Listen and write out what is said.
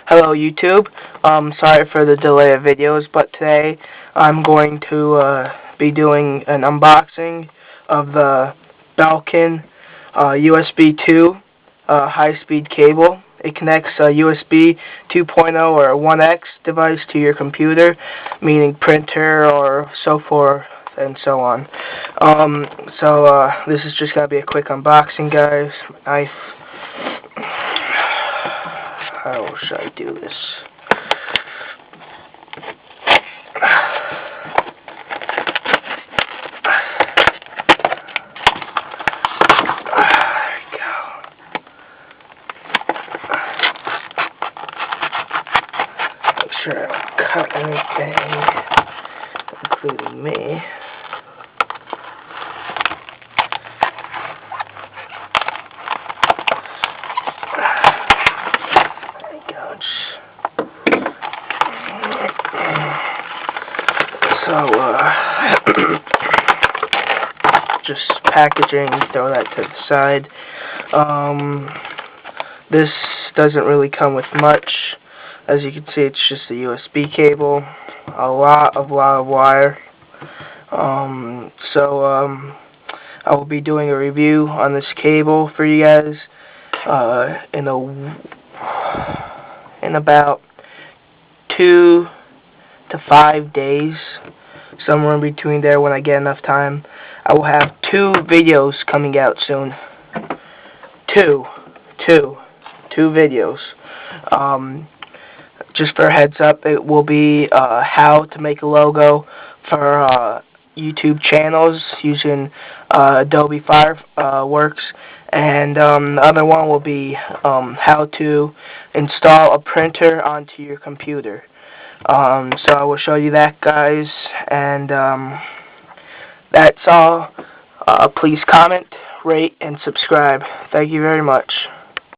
Hello YouTube. Sorry for the delay of videos, but today I'm going to be doing an unboxing of the Belkin USB 2 high-speed cable. It connects a USB 2.0 or 1X device to your computer, meaning printer or so forth and so on. This is just going to be a quick unboxing, guys. Knife. How should I do this? There we go. Make sure I don't cut anything, including me. Just packaging, throw that to the side. This doesn't really come with much. As you can see, it's just a USB cable, a lot of wire. I will be doing a review on this cable for you guys in about 2 to 5 days, somewhere in between there when I get enough time. I will have 2 videos coming out soon. Two videos. Just for a heads up, it will be how to make a logo for YouTube channels using Adobe Fireworks, and the other one will be how to install a printer onto your computer. So I will show you that, guys, and that's all. Please comment, rate, and subscribe. Thank you very much.